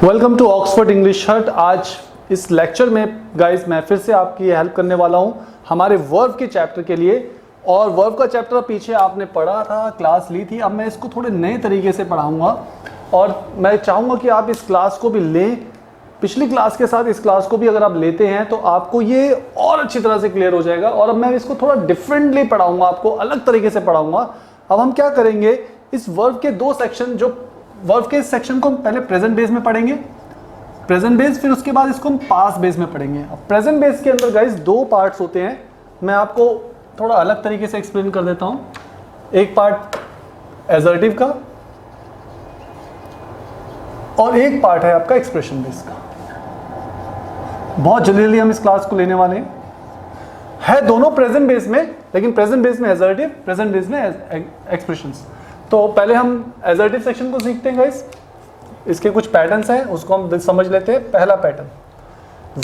Welcome to Oxford English हट। आज इस लेक्चर में गाइस मैं फिर से आपकी हेल्प करने वाला हूं हमारे वर्ब के चैप्टर के लिए। और वर्ब का चैप्टर पीछे आपने पढ़ा था, क्लास ली थी, अब मैं इसको थोड़े नए तरीके से पढ़ाऊंगा और मैं चाहूँगा कि आप इस क्लास को भी लें। पिछली क्लास के साथ इस क्लास को भी अगर आप लेते हैं तो आपको ये और अच्छी तरह से क्लियर हो जाएगा। और अब मैं इसको थोड़ा डिफरेंटली पढ़ाऊँगा, आपको अलग तरीके से पढ़ाऊँगा। अब हम क्या करेंगे, इस वर्ब के दो सेक्शन, जो वर्ब के सेक्शन को हम पहले प्रेजेंट बेस में पढ़ेंगे, प्रेजेंट बेस, फिर उसके बाद इसको हम पास्ट बेस में पढ़ेंगे। अब प्रेजेंट बेस के अंदर गाइस दो पार्ट्स होते हैं, मैं आपको थोड़ा अलग तरीके से एक्सप्लेन कर देता हूं। एक पार्ट एजर्टिव का और एक पार्ट है आपका एक्सप्रेशन बेस का। बहुत जल्दी हम इस क्लास को लेने वाले हैं, दोनों प्रेजेंट बेस में, लेकिन प्रेजेंट बेस में एजर्टिव, प्रेजेंट बेस में एक्सप्रेशंस। तो पहले हम एजर्टिव सेक्शन को सीखते हैं गाइस। इसके कुछ पैटर्न्स हैं, उसको हम समझ लेते हैं। पहला पैटर्न,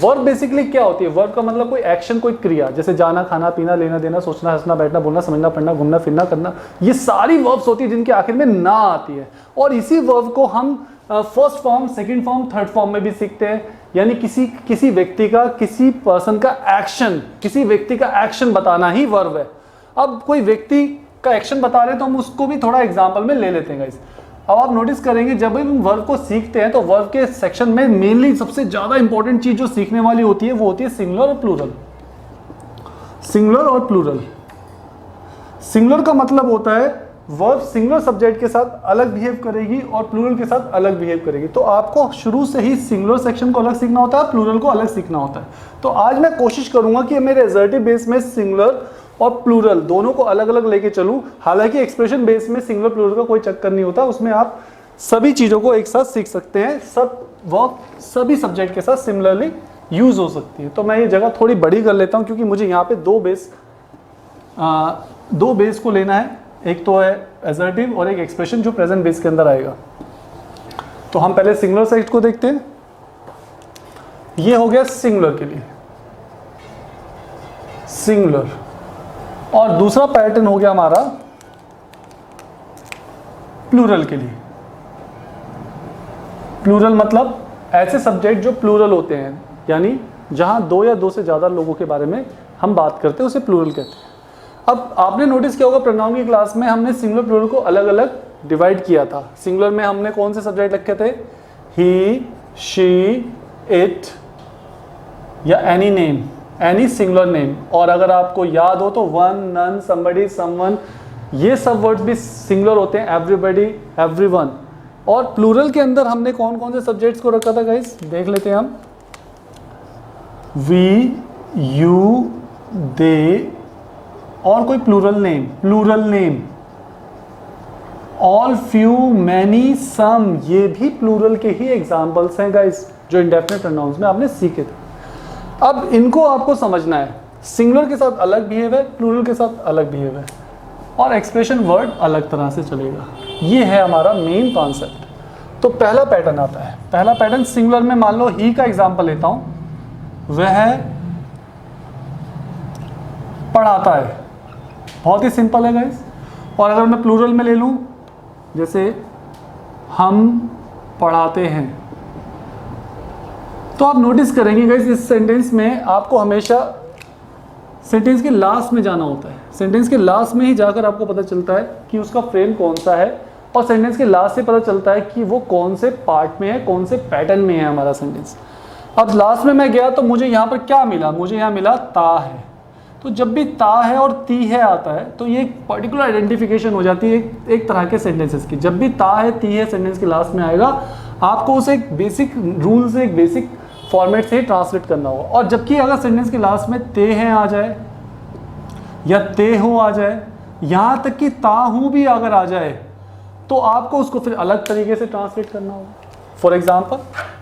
वर्ब बेसिकली क्या होती है? वर्ब का मतलब कोई एक्शन, कोई क्रिया, जैसे जाना, खाना, पीना, लेना देना, सोचना, हंसना, बैठना, बोलना, समझना, पढ़ना, घूमना, फिरना, करना। ये सारी वर्ब्स होती है जिनके आखिर में ना आती है। और इसी वर्ब को हम first form, second form, third form में भी सीखते हैं। यानी किसी व्यक्ति का, किसी पर्सन का एक्शन, किसी व्यक्ति का एक्शन बताना ही वर्ब है। अब कोई व्यक्ति का एक्शन बता रहे हैं तो हम उसको भी थोड़ा एग्जाम्पल में ले लेते हैं गाइस। अब आप नोटिस करेंगे जब हम वर्ब को सीखते हैं तो वर्ब के सेक्शन में मेनली सबसे ज्यादा इंपॉर्टेंट चीज जो सीखने वाली होती है वो होती है सिंगुलर और प्लूरल। सिंगुलर और प्लूरल। सिंगुलर का मतलब होता है वर्ब सिंगुलर सब्जेक्ट के साथ अलग बिहेव करेगी और प्लूरल के साथ अलग बिहेव करेगी। तो आपको शुरू से ही सिंगुलर सेक्शन को अलग सीखना होता है, प्लूरल को अलग सीखना होता है। तो आज मैं कोशिश करूंगा कि मेरे एजर्टिव बेस में सिंगुलर और प्लूरल दोनों को अलग अलग लेके चलूं। हालांकि एक्सप्रेशन बेस में सिंगुलर प्लूरल का कोई चक्कर नहीं होता, उसमें आप सभी चीजों को एक साथ सीख सकते हैं। सब वर्ब सभी सब्जेक्ट के साथ सिमिलरली यूज हो सकती है। तो मैं ये जगह थोड़ी बड़ी कर लेता हूं क्योंकि मुझे यहाँ पे दो बेस को लेना है। एक तो है एजर्टिव और एक एक्सप्रेशन जो प्रेजेंट बेस के अंदर आएगा। तो हम पहले सिंगुलर सेक्ट को देखते हैं। ये हो गया सिंगुलर के लिए, सिंगुलर। और दूसरा पैटर्न हो गया हमारा प्लूरल के लिए। प्लूरल मतलब ऐसे सब्जेक्ट जो प्लूरल होते हैं, यानी जहां दो या दो से ज्यादा लोगों के बारे में हम बात करते हैं उसे प्लूरल कहते हैं। अब आपने नोटिस किया होगा प्रोनाउन की क्लास में हमने सिंगुलर प्लूरल को अलग अलग डिवाइड किया था। सिंगुलर में हमने कौन से सब्जेक्ट रखे थे? ही, शी, इट या any name, any singular name. और अगर आपको याद हो तो वन, नन, समबडी, समवन, ये सब वर्ड्स भी सिंगुलर होते हैं। Everybody, everyone. और प्लूरल के अंदर हमने कौन कौन से सब्जेक्ट्स को रखा था गाइस, देख लेते हैं हम। वी, यू, दे और कोई plural name, plural name. All, few, many, some, ये भी प्लूरल के ही एग्जाम्पल्स हैं गाइस जो इंडेफिनिट प्रोनाउंस में आपने सीखे थे। अब इनको आपको समझना है, सिंगुलर के साथ अलग बिहेव है, प्लूरल के साथ अलग बिहेव है और एक्सप्रेशन वर्ड अलग तरह से चलेगा। ये है हमारा मेन कॉन्सेप्ट। तो पहला पैटर्न आता है। पहला पैटर्न सिंगुलर में मान लो ही का एग्जांपल लेता हूं, वह पढ़ाता है। बहुत ही सिंपल है गाइस। और अगर मैं प्लूरल में ले लूं, जैसे हम पढ़ाते हैं, तो आप नोटिस करेंगे गाइस इस सेंटेंस में आपको हमेशा सेंटेंस के लास्ट में जाना होता है। सेंटेंस के लास्ट में ही जाकर आपको पता चलता है कि उसका फ्रेम कौन सा है, और सेंटेंस के लास्ट से पता चलता है कि वो कौन से पार्ट में है, कौन से पैटर्न में है हमारा सेंटेंस। अब लास्ट में मैं गया तो मुझे यहाँ पर क्या मिला? मुझे यहाँ मिला ता है। तो जब भी ता है और ती है आता है तो ये एक पर्टिकुलर आइडेंटिफिकेशन हो जाती है एक तरह के सेंटेंसेस की। जब भी ता है, ती है सेंटेंस के लास्ट में आएगा, आपको उसे एक बेसिक रूल से, एक बेसिक फॉर्मेट से ट्रांसलेट करना होगा। और जबकि अगर सेंटेंस के लास्ट में ते हैं आ जाए या ते हो आ जाए, यहाँ तक कि ता हूँ भी अगर आ जाए, तो आपको उसको फिर अलग तरीके से ट्रांसलेट करना होगा। फॉर एग्जाम्पल,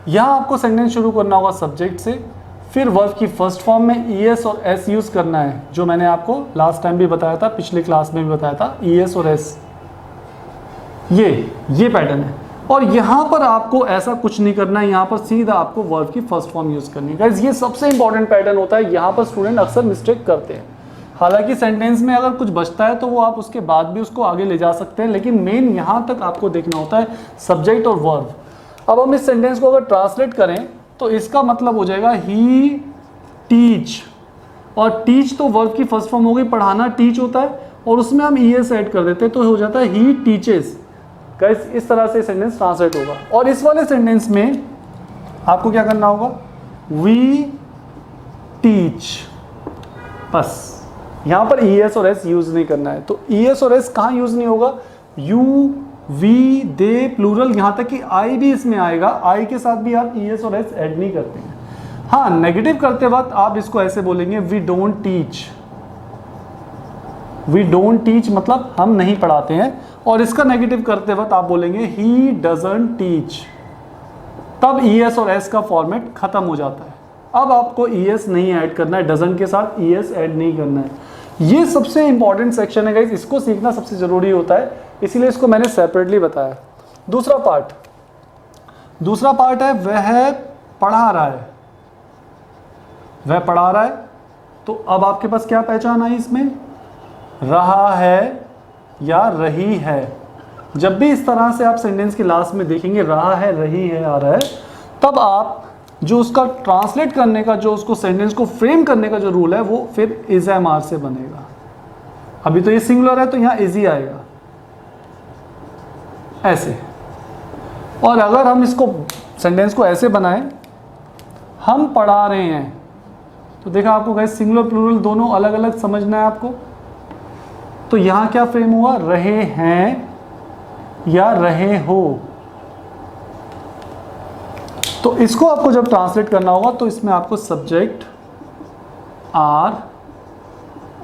यहाँ आपको सेंटेंस शुरू करना होगा सब्जेक्ट से, फिर वर्ब की फर्स्ट फॉर्म में ईएस और एस यूज करना है, जो मैंने आपको लास्ट टाइम भी बताया था, पिछले क्लास में भी बताया था, ईएस और एस। ये पैटर्न है। और यहाँ पर आपको ऐसा कुछ नहीं करना है, यहाँ पर सीधा आपको वर्ब की फर्स्ट फॉर्म यूज करनी है। गाइस ये सबसे इंपॉर्टेंट पैटर्न होता है, यहाँ पर स्टूडेंट अक्सर मिस्टेक करते हैं। हालांकि सेंटेंस में अगर कुछ बचता है तो वो आप उसके बाद भी उसको आगे ले जा सकते हैं, लेकिन मेन यहाँ तक आपको देखना होता है सब्जेक्ट और वर्ब। अब हम इस सेंटेंस को अगर ट्रांसलेट करें तो इसका मतलब हो जाएगा ही टीच, और टीच तो वर्ब की फर्स्ट फॉर्म हो गई, पढ़ाना टीच होता है, और उसमें हम ईएस ऐड कर देते हैं तो हो जाता है ही टीचेस। गाइस इस तरह से सेंटेंस ट्रांसलेट होगा। और इस वाले सेंटेंस में आपको क्या करना होगा, वी टीच, बस यहाँ पर ईएस और एस यूज नहीं करना है। तो ईएस और एस कहाँ यूज नहीं होगा, यू, वी, दे, प्लूरल, यहाँ तक कि आई भी इसमें आएगा, आई के साथ भी आप ईएस और एस ऐड नहीं करते हैं। हाँ, नेगेटिव करते वक्त आप इसको ऐसे बोलेंगे, we don't teach. We don't teach मतलब हम नहीं पढ़ाते हैं, और इसका नेगेटिव करते वक्त आप बोलेंगे ही डजंट टीच। तब ईएस और एस का फॉर्मेट खत्म हो जाता है। अब आपको ईएस नहीं ऐड करना है, डजंट के साथ ईएस ऐड नहीं करना है। ये सबसे इंपॉर्टेंट सेक्शन है गाइस, इसको सीखना सबसे जरूरी होता है, इसीलिए इसको मैंने सेपरेटली बताया। दूसरा पार्ट है वह पढ़ा रहा है, वह पढ़ा रहा है। तो अब आपके पास क्या पहचान आई इसमें, रहा है या रही है। जब भी इस तरह से आप सेंटेंस के लास्ट में देखेंगे रहा है, रही है, आ रहा है, तब आप जो उसका ट्रांसलेट करने का, जो उसको सेंटेंस को फ्रेम करने का जो रूल है वो फिर इज एम आर से बनेगा। अभी तो ये सिंगुलर है तो यहाँ इज ही आएगा ऐसे। और अगर हम इसको सेंटेंस को ऐसे बनाएं, हम पढ़ा रहे हैं, तो देखा आपको गाइस सिंगुलर प्लूरल दोनों अलग अलग समझना है आपको। तो यहाँ क्या फ्रेम हुआ, रहे हैं या रहे हो। तो इसको आपको जब ट्रांसलेट करना होगा तो इसमें आपको सब्जेक्ट आर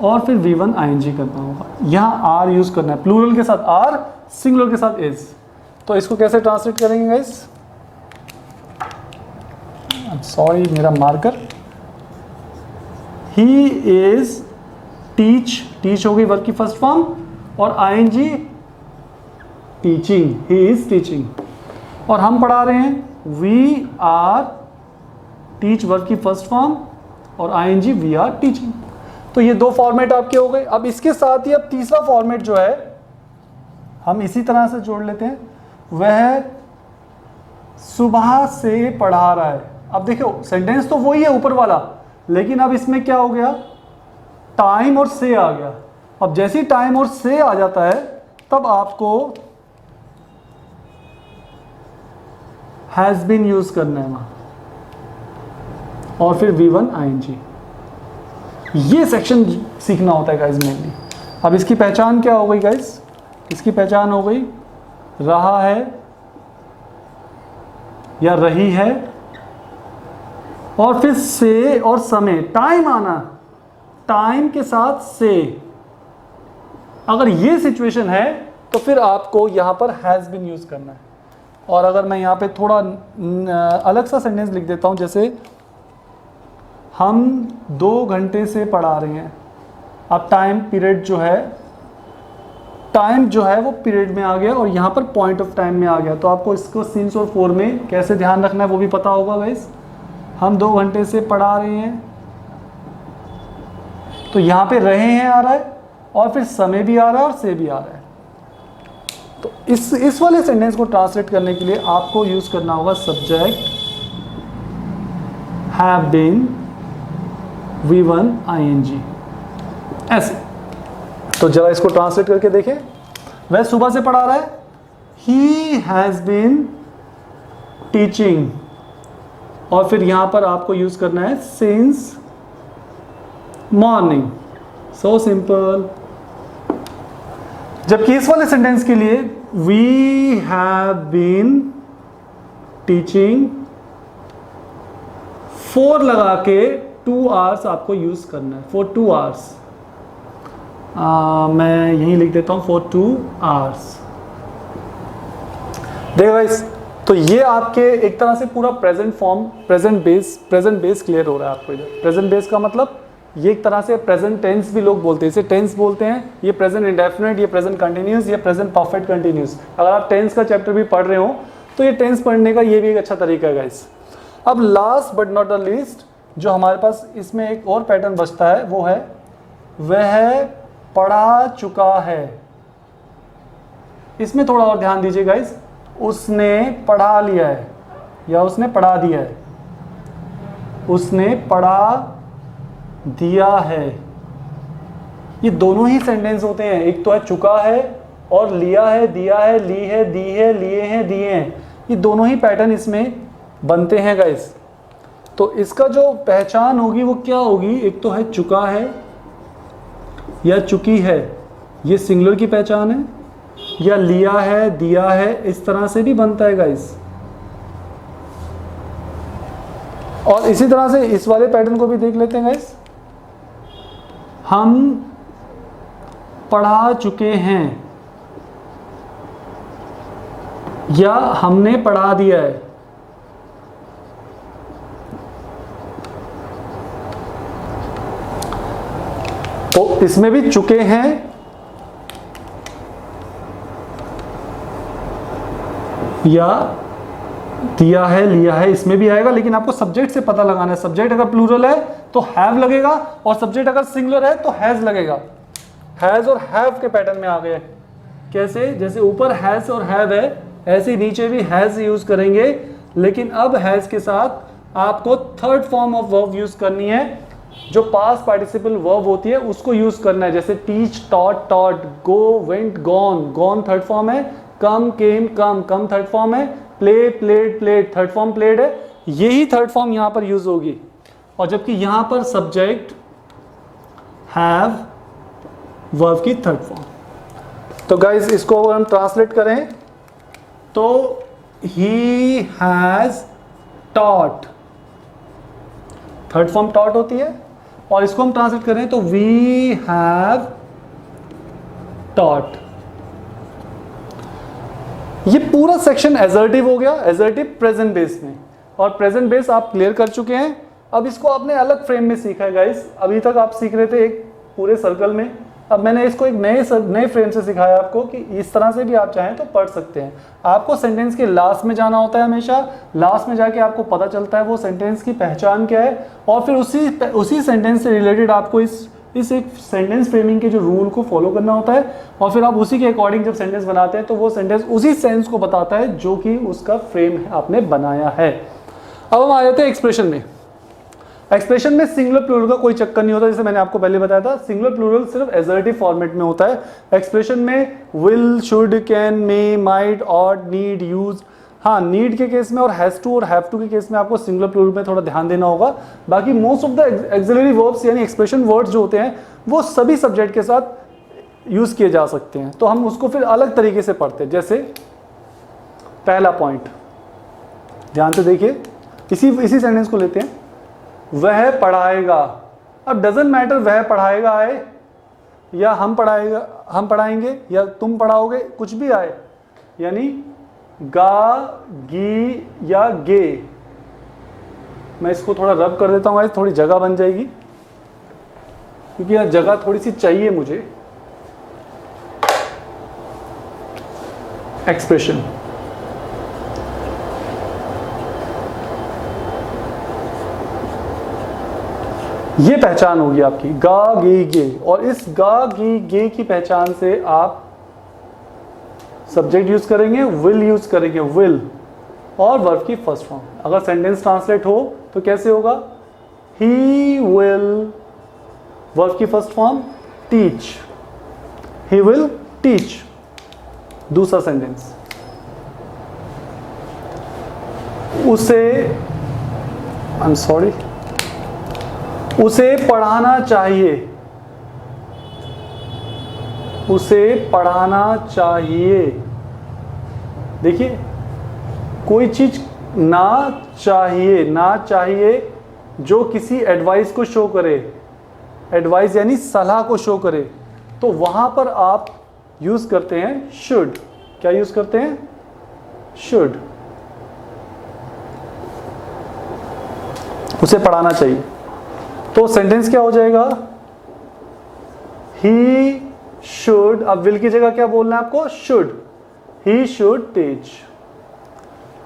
और फिर V1 ING करना होगा। यहाँ आर यूज करना है, प्लूरल के साथ आर, सिंगुलर के साथ इज। तो इसको कैसे ट्रांसलेट करेंगे गाइस, सॉरी मेरा marker, he is teach, teach हो गई वर्ब की फर्स्ट फॉर्म, और ING teaching, he is teaching. और हम पढ़ा रहे हैं, वी आर, टीच वर्ब की फर्स्ट फॉर्म, और ING वी आर टीचिंग। तो ये दो फॉर्मेट आपके हो गए। अब इसके साथ ही अब तीसरा फॉर्मेट जो है हम इसी तरह से जोड़ लेते हैं, वह सुबह से पढ़ा रहा है। अब देखो सेंटेंस तो वही है ऊपर वाला, लेकिन अब इसमें क्या हो गया, टाइम और से आ गया। अब जैसे ही टाइम और से आ जाता है तब आपको हैज बीन यूज करना है वहां, और फिर V1 ING। ये सेक्शन सीखना होता है गाइस मेनली। अब इसकी पहचान क्या हो गई गाइस, इसकी पहचान हो गई रहा है या रही है, और फिर से और समय, टाइम आना, टाइम के साथ से। अगर ये सिचुएशन है तो फिर आपको यहां पर हैज बीन यूज करना है। और अगर मैं यहाँ पे थोड़ा अलग सा सेंटेंस लिख देता हूँ, जैसे हम 2 घंटे से पढ़ा रहे हैं। अब टाइम पीरियड जो है, टाइम जो है वो पीरियड में आ गया और यहाँ पर पॉइंट ऑफ टाइम में आ गया। तो आपको इसको सिंस और फॉर में कैसे ध्यान रखना है वो भी पता होगा गाइस। हम 2 घंटे से पढ़ा रहे हैं, तो यहाँ पे रहे हैं आ रहा है, और फिर समय भी आ रहा है और से भी आ रहा है। तो इस वाले सेंटेंस को ट्रांसलेट करने के लिए आपको यूज करना होगा subject have been V1 ING ऐसे। तो जरा इसको ट्रांसलेट करके देखें, वह सुबह से पढ़ा रहा है, ही हैज बीन टीचिंग, और फिर यहां पर आपको यूज करना है सिंस मॉर्निंग। So simple. जबकि इस वाले सेंटेंस के लिए वी हैव बीन टीचिंग, 4 लगा के 2 आवर्स आपको यूज करना है, फॉर 2 आवर्स। मैं यहीं लिख देता हूं फॉर 2 आवर्स। देखो गाइस, तो ये आपके एक तरह से पूरा present form, present base clear हो रहा है आपको इधर। प्रेजेंट बेस का मतलब ये एक तरह से प्रेजेंट टेंस भी लोग बोलते हैं, इसे टेंस बोलते हैं। ये प्रेजेंट इंडेफिनिट, ये प्रेजेंट कंटिन्यूस, ये प्रेजेंट परफेक्ट कंटिन्यूस। अगर आप टेंस का चैप्टर भी पढ़ रहे हो तो ये टेंस पढ़ने का ये भी एक अच्छा तरीका है गाइस। अब last but not the least जो हमारे पास इसमें एक और पैटर्न बचता है वो है वह पढ़ा चुका है। इसमें थोड़ा और ध्यान दीजिए गाइस, उसने पढ़ा लिया है। या उसने पढ़ा दिया है। उसने पढ़ा दिया है, ये दोनों ही सेंटेंस होते हैं। एक तो है चुका है और लिया है, दिया है, ली है, दी है, लिए हैं, दिए हैं। ये दोनों ही पैटर्न इसमें बनते हैं गाइस। तो इसका जो पहचान होगी वो क्या होगी, एक तो है चुका है या चुकी है, ये सिंगुलर की पहचान है, या लिया है, दिया है, इस तरह से भी बनता है गाइस। और इसी तरह से इस वाले पैटर्न को भी देख लेते हैं गाइस। हम पढ़ा चुके हैं या हमने पढ़ा दिया है। तो इसमें भी चुके हैं या दिया है, लिया है, इसमें भी आएगा, लेकिन आपको सब्जेक्ट से पता लगाना है। सब्जेक्ट अगर प्लूरल है तो हैव लगेगा, और सब्जेक्ट अगर सिंगुलर है तो हैज लगेगा। हैज और हैव के पैटर्न में आ गए। कैसे? जैसे ऊपर हैज और हैव है, ऐसे नीचे भी हैज यूज करेंगे, लेकिन अब हैज के साथ आपको third form of verb use करनी है। जो पास्ट पार्टिसिपल वर्ब होती है उसको यूज करना है। जैसे teach, taught, taught, go, went, gone, gone third form है, come, came, come, come third form है, play, played, played third form, played है। यही थर्ड फॉर्म यहां पर यूज होगी। और जबकि यहां पर सब्जेक्ट, हैव, वर्ब की थर्ड फॉर्म। तो गाइस इसको अगर हम ट्रांसलेट करें तो he has taught, third form taught होती है, और इसको हम ट्रांसलेट करें तो वी हैव टॉट। ये पूरा सेक्शन एजर्टिव हो गया, एजर्टिव प्रेजेंट बेस में। और प्रेजेंट बेस आप क्लियर कर चुके हैं। अब इसको आपने अलग फ्रेम में सीखा है गाइस। अभी तक आप सीख रहे थे एक पूरे सर्कल में, अब मैंने इसको एक नए फ्रेम से सिखाया आपको कि इस तरह से भी आप चाहें तो पढ़ सकते हैं। आपको सेंटेंस के लास्ट में जाना होता है हमेशा, लास्ट में जाके आपको पता चलता है वो सेंटेंस की पहचान क्या है, और फिर उसी सेंटेंस से रिलेटेड आपको इस एक सेंटेंस फ्रेमिंग के जो रूल को फॉलो करना होता है, और फिर आप उसी के अकॉर्डिंग जब सेंटेंस बनाते हैं तो वो सेंटेंस उसी सेंस को बताता है जो कि उसका फ्रेम आपने बनाया है। अब हम आ जाते हैं एक्सप्रेशन में। एक्सप्रेशन में सिंगुलर प्लूरल का कोई चक्कर नहीं होता, जैसे मैंने आपको पहले बताया था। सिंगुलर प्लूरल सिर्फ एजर्टिव फॉर्मेट में होता है। एक्सप्रेशन में will, should, can, may, might, ought, need, use. हाँ, नीड के केस में और हैज टू और हैव टू के केस में आपको सिंगुलर प्लूरल में थोड़ा ध्यान देना होगा। बाकी most of the axillary verbs यानी एक्सप्रेशन वर्ड्स जो होते हैं वो सभी सब्जेक्ट के साथ यूज किए जा सकते हैं। तो हम उसको फिर अलग तरीके से पढ़ते हैं। जैसे पहला पॉइंट ध्यान से देखिए, इसी सेंटेंस को लेते हैं, वह पढ़ाएगा। अब डजंट मैटर वह पढ़ाएगा आए या हम पढ़ाएंगे या तुम पढ़ाओगे, कुछ भी आए, यानी गा, गी या गे। मैं इसको थोड़ा रब कर देता हूँ, थोड़ी जगह बन जाएगी, क्योंकि यह जगह थोड़ी सी चाहिए मुझे। एक्सप्रेशन, ये पहचान होगी आपकी, गा, गी, गे। और इस गा, गी, गे की पहचान से आप सब्जेक्ट यूज करेंगे, विल यूज करेंगे, विल, और वर्ब की फर्स्ट फॉर्म। अगर सेंटेंस ट्रांसलेट हो तो कैसे होगा? ही विल, वर्ब की first form, teach, he will teach. दूसरा सेंटेंस, उसे पढ़ाना चाहिए, उसे पढ़ाना चाहिए। देखिए, कोई चीज ना चाहिए जो किसी एडवाइस को शो करे, एडवाइस यानी सलाह को शो करे, तो वहां पर आप यूज करते हैं शुड। क्या यूज करते हैं? शुड। उसे पढ़ाना चाहिए, तो सेंटेंस क्या हो जाएगा? ही शुड, अब विल की जगह क्या बोलना है आपको? Should, he should teach.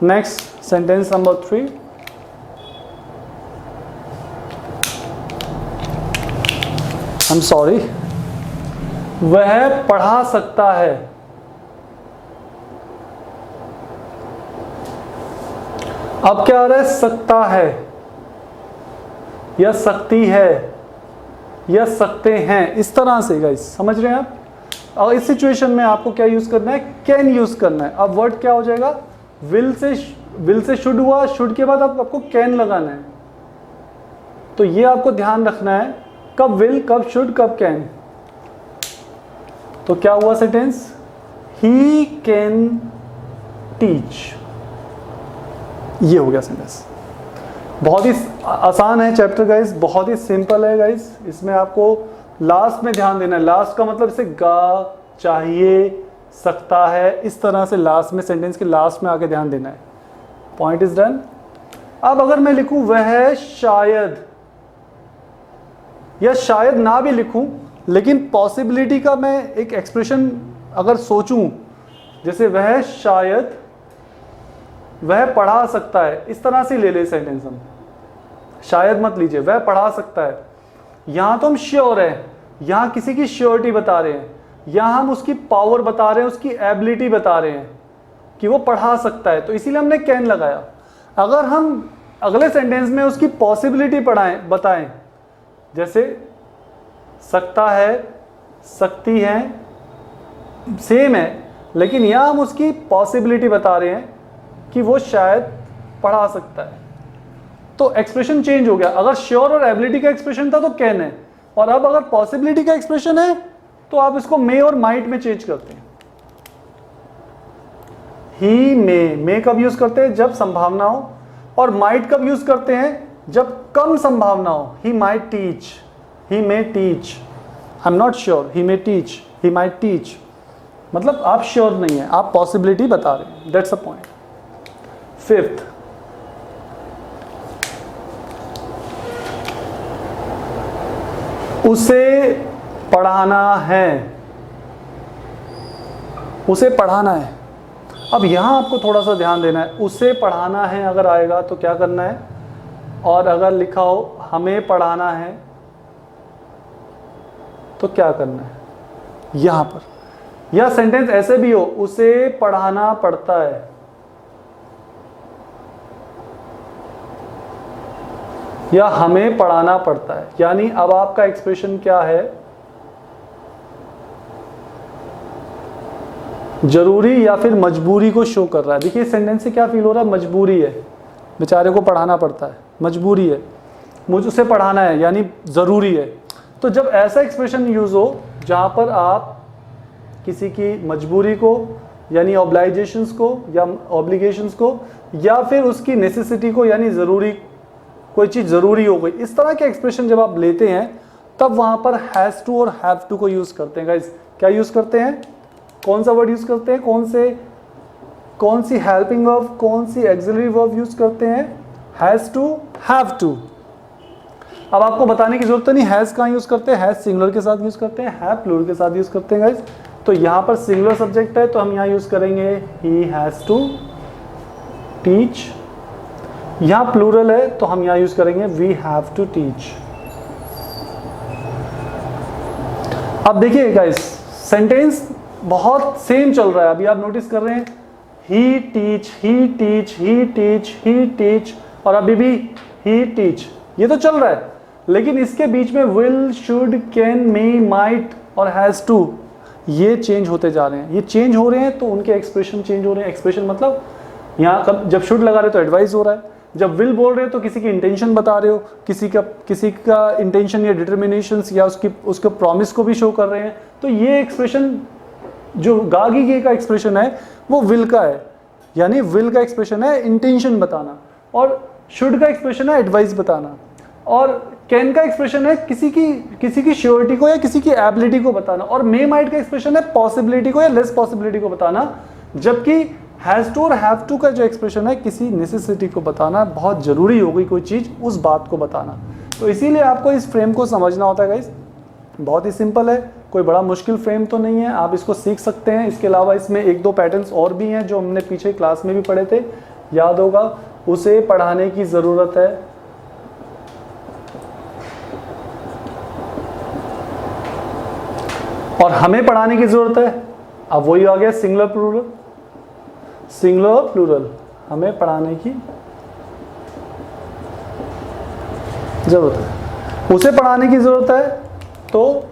Next sentence number 3, I am sorry, वह पढ़ा सकता है। अब क्या आ रहा है, सकता है या सकती है या सकते हैं, इस तरह से गाइस, समझ रहे हैं आप। और इस सिचुएशन में आपको क्या यूज करना है, कैन यूज करना है। अब वर्ड क्या हो जाएगा, विल से शुड हुआ, शुड के बाद आपको कैन लगाना है। तो ये आपको ध्यान रखना है, कब विल, कब शुड, कब कैन। तो क्या हुआ सेंटेंस, ही कैन टीच, ये हो गया सेंटेंस। बहुत ही आसान है चैप्टर गाइस, बहुत ही सिंपल है गाइस। इसमें आपको लास्ट में ध्यान देना है। लास्ट का मतलब इसे गा, चाहिए, सकता है, इस तरह से लास्ट में, सेंटेंस के लास्ट में आके ध्यान देना है। Point is done. अब अगर मैं लिखूं वह शायद, या शायद ना भी लिखूं, लेकिन पॉसिबिलिटी का मैं एक एक्सप्रेशन अगर सोचूं, जैसे वह शायद वह पढ़ा सकता है, इस तरह से ले ले सेंटेंस हम। शायद मत लीजिए, वह पढ़ा सकता है। यहां तो हम श्योर है, यहां किसी की श्योरिटी बता रहे हैं, यहां हम उसकी पावर बता रहे हैं, उसकी एबिलिटी बता रहे हैं कि वो पढ़ा सकता है, तो इसीलिए हमने कैन लगाया। अगर हम अगले सेंटेंस में उसकी पॉसिबिलिटी बताएं, जैसे सकता है, सकती है, सेम है, लेकिन यहां हम उसकी पॉसिबिलिटी बता रहे हैं कि वो शायद पढ़ा सकता है, तो एक्सप्रेशन चेंज हो गया। अगर श्योर और एबिलिटी का एक्सप्रेशन था तो कैन है, और अब अगर पॉसिबिलिटी का एक्सप्रेशन है तो आप इसको मे और माइट में चेंज करते हैं। ही मे कब यूज करते हैं, जब संभावना हो, और माइट कब यूज करते हैं, जब कम संभावना हो। He might teach, he may teach, I am not sure, he may teach, he might teach, मतलब आप श्योर नहीं है, आप पॉसिबिलिटी बता रहे हैं, दैट्स अ पॉइंट। फिफ्थ, उसे पढ़ाना है, उसे पढ़ाना है। अब यहां आपको थोड़ा सा ध्यान देना है, उसे पढ़ाना है अगर आएगा तो क्या करना है, और अगर लिखा हो हमें पढ़ाना है तो क्या करना है यहां पर। या सेंटेंस ऐसे भी हो, उसे पढ़ाना पड़ता है, या हमें पढ़ाना पड़ता है। यानी अब आपका एक्सप्रेशन क्या है, जरूरी या फिर मजबूरी को शो कर रहा है। देखिए सेंटेंस से क्या फील हो रहा है, मजबूरी है, बेचारे को पढ़ाना पड़ता है, मजबूरी है, मुझे उसे पढ़ाना है, यानी ज़रूरी है। तो जब ऐसा एक्सप्रेशन यूज़ हो जहाँ पर आप किसी की मजबूरी को, यानी ऑब्लाइजेशंस को या ऑब्लिगेशंस को, या फिर उसकी नेसेसिटी को, यानी ज़रूरी, कोई चीज़ ज़रूरी हो गई, इस तरह के एक्सप्रेशन जब आप लेते हैं तब वहाँ पर हैज़ टू और हैव टू को यूज़ करते हैं। गाइस क्या यूज़ करते हैं, कौन सा वर्ड यूज़ करते हैं, कौन सी हेल्पिंग वर्ब, कौन सी एक्सिलरी वर्ब यूज़ करते हैं, हैज़ टू, हैव टू। अब आपको बताने की जरूरत नहीं हैज़ कहाँ यूज़ करते हैं, हैज़ सिंगुलर के साथ यूज़ करते हैं, हैव प्लूरल के साथ यूज़ करते हैं गाइस। तो यहाँ पर सिंगुलर सब्जेक्ट है तो हम यहाँ यूज़ करेंगे ही हैज़ टू टीच। यहाँ प्लूरल है तो हम यहाँ यूज़ करेंगे वी हैव टू टीच। अब देखिए गाइस सेंटेंस बहुत सेम चल रहा है, अभी आप नोटिस कर रहे हैं, ही टीच, ही टीच, ही टीच, ही टीच, और अभी भी ही टीच, ये तो चल रहा है। लेकिन इसके बीच में will, should, can, may, might और हैज़ टू, ये चेंज होते जा रहे हैं। ये चेंज हो रहे हैं तो उनके एक्सप्रेशन चेंज हो रहे हैं। एक्सप्रेशन मतलब यहाँ जब शुड लगा रहे तो एडवाइस हो रहा है, जब विल बोल रहे हो तो किसी की इंटेंशन बता रहे हो, किसी का इंटेंशन या डिटर्मिनेशंस या उसके प्रॉमिस को भी शो कर रहे हैं। तो ये एक्सप्रेशन जो गागी गे का एक्सप्रेशन है वो विल का है, यानी विल का एक्सप्रेशन है इंटेंशन बताना, और शुड का एक्सप्रेशन है एडवाइस बताना, और कैन का एक्सप्रेशन है किसी की श्योरिटी को या किसी की एबिलिटी को बताना, और मे माइट का एक्सप्रेशन है पॉसिबिलिटी को या लेस पॉसिबिलिटी को बताना, जबकि हैज़ टू और हैव टू का जो एक्सप्रेशन है किसी नेसेसिटी को बताना, बहुत जरूरी हो गई कोई चीज़ उस बात को बताना। तो इसीलिए आपको इस फ्रेम को समझना होता है गाइस, बहुत ही सिंपल है, कोई बड़ा मुश्किल फ्रेम तो नहीं है, आप इसको सीख सकते हैं। इसके अलावा इसमें एक दो पैटर्न्स और भी हैं जो हमने पीछे क्लास में भी पढ़े थे, याद होगा। उसे पढ़ाने की ज़रूरत है, और हमें पढ़ाने की ज़रूरत है। अब वही आ गया सिंगुलर प्लूरल, सिंगुलर प्लूरल, हमें पढ़ाने की ज़रूरत है, उसे पढ़ाने की ज़रूरत है, तो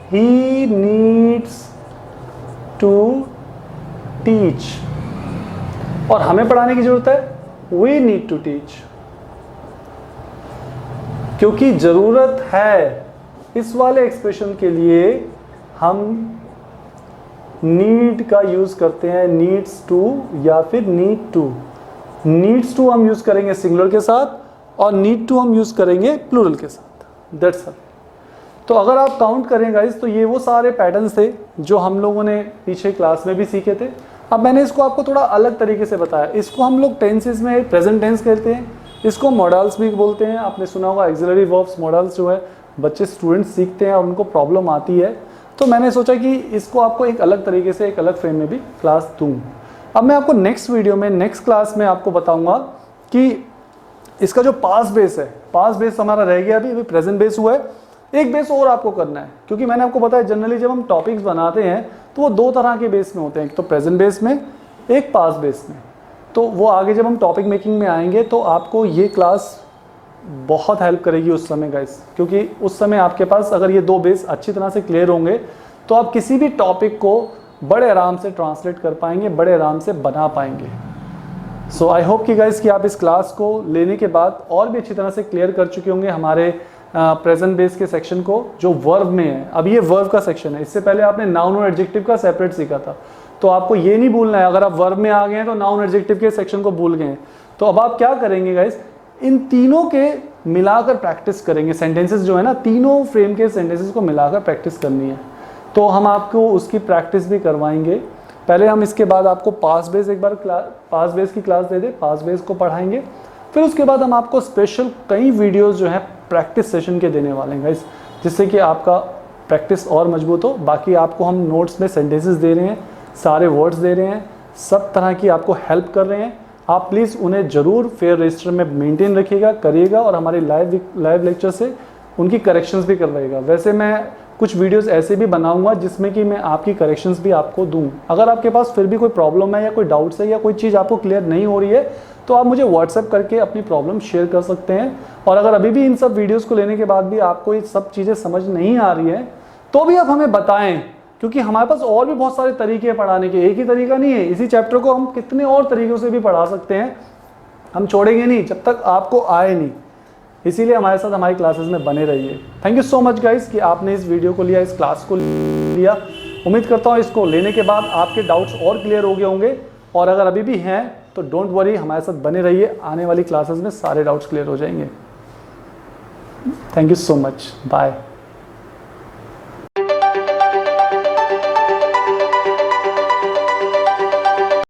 ही नीड्स टू टीच, और हमें पढ़ाने की ज़रूरत है, वी नीड टू टीच, क्योंकि ज़रूरत है। इस वाले एक्सप्रेशन के लिए हम नीड का यूज़ करते हैं, नीड्स टू या फिर नीड टू। नीड्स टू हम यूज़ करेंगे सिंगुलर के साथ और नीड टू हम यूज़ करेंगे प्लूरल के साथ, दैट्स ऑल। तो अगर आप काउंट करें गाइस, तो ये वो सारे पैटर्न्स थे जो हम लोगों ने पीछे क्लास में भी सीखे थे। अब मैंने इसको आपको थोड़ा अलग तरीके से बताया। इसको हम लोग टेंसेस में प्रेजेंट टेंस कहते हैं, इसको मॉडल्स भी बोलते हैं। आपने सुना होगा एक्सिलरी वर्ब्स, मॉडल्स जो है बच्चे स्टूडेंट्स सीखते हैं और उनको प्रॉब्लम आती है, तो मैंने सोचा कि इसको आपको एक अलग तरीके से, एक अलग फ्रेम में भी क्लास दूँ। अब मैं आपको नेक्स्ट वीडियो में, नेक्स्ट क्लास में आपको बताऊँगा कि इसका जो पास्ट बेस है, पास्ट बेस हमारा रह गया, अभी प्रेजेंट बेस हुआ है, एक बेस और आपको करना है, क्योंकि मैंने आपको बताया जनरली जब हम टॉपिक्स बनाते हैं तो वो दो तरह के बेस में होते हैं, एक तो प्रेजेंट बेस में, एक पास्ट बेस में। तो वो आगे जब हम टॉपिक मेकिंग में आएंगे तो आपको ये क्लास बहुत हेल्प करेगी उस समय गाइस, क्योंकि उस समय आपके पास अगर ये दो बेस अच्छी तरह से क्लियर होंगे तो आप किसी भी टॉपिक को बड़े आराम से ट्रांसलेट कर पाएंगे, बड़े आराम से बना पाएंगे। सो आई होप कि गाइस कि आप इस क्लास को लेने के बाद और भी अच्छी तरह से क्लियर कर चुके होंगे हमारे प्रेजेंट बेस के सेक्शन को, जो वर्ब में है। अब ये वर्ब का सेक्शन है, इससे पहले आपने नाउन और एडजेक्टिव का सेपरेट सीखा था, तो आपको ये नहीं भूलना है। अगर आप वर्ब में आ गए हैं तो नाउन एडजेक्टिव के सेक्शन को भूल गए हैं, तो अब आप क्या करेंगे गाइस, इन तीनों के मिलाकर प्रैक्टिस करेंगे। सेंटेंसेस जो है ना, तीनों फ्रेम के सेंटेंसेस को मिलाकर प्रैक्टिस करनी है, तो हम आपको उसकी प्रैक्टिस भी करवाएंगे। पहले हम इसके बाद आपको पास्ट बेस, एक बार पास्ट बेस की क्लास दे दे, पास्ट बेस को पढ़ाएंगे, फिर उसके बाद हम आपको स्पेशल कई वीडियोस जो हैं प्रैक्टिस सेशन के देने वाले हैं गाइस, जिससे कि आपका प्रैक्टिस और मजबूत हो। बाकी आपको हम नोट्स में सेंटेंसेस दे रहे हैं, सारे वर्ड्स दे रहे हैं, सब तरह की आपको हेल्प कर रहे हैं। आप प्लीज़ उन्हें ज़रूर फेयर रजिस्टर में मेंटेन रखिएगा, करिएगा, और हमारे लाइव लेक्चर से उनकी करेक्शंस भी करवाइएगा। वैसे मैं कुछ वीडियोस ऐसे भी बनाऊंगा जिसमें कि मैं आपकी करेक्शंस भी आपको दूं। अगर आपके पास फिर भी कोई प्रॉब्लम है या कोई डाउट्स है या कोई चीज़ आपको क्लियर नहीं हो रही है, तो आप मुझे व्हाट्सएप करके अपनी प्रॉब्लम शेयर कर सकते हैं। और अगर अभी भी इन सब वीडियोस को लेने के बाद भी आपको ये सब चीज़ें समझ नहीं आ रही हैं, तो भी आप हमें बताएं, क्योंकि हमारे पास और भी बहुत सारे तरीके हैं पढ़ाने के। एक ही तरीका नहीं है, इसी चैप्टर को हम कितने और तरीक़ों से भी पढ़ा सकते हैं। हम छोड़ेंगे नहीं जब तक आपको आए नहीं, इसीलिए हमारे साथ हमारी क्लासेस में बने रहिए। Thank you so much guys कि आपने इस वीडियो को लिया, इस क्लास को लिया। उम्मीद करता हूँ इसको लेने के बाद आपके डाउट्स और क्लियर हो गए होंगे, और अगर अभी भी हैं तो डोंट वरी, हमारे साथ बने रहिए। आने वाली क्लासेस में सारे डाउट्स क्लियर हो जाएंगे। Thank you so much, bye.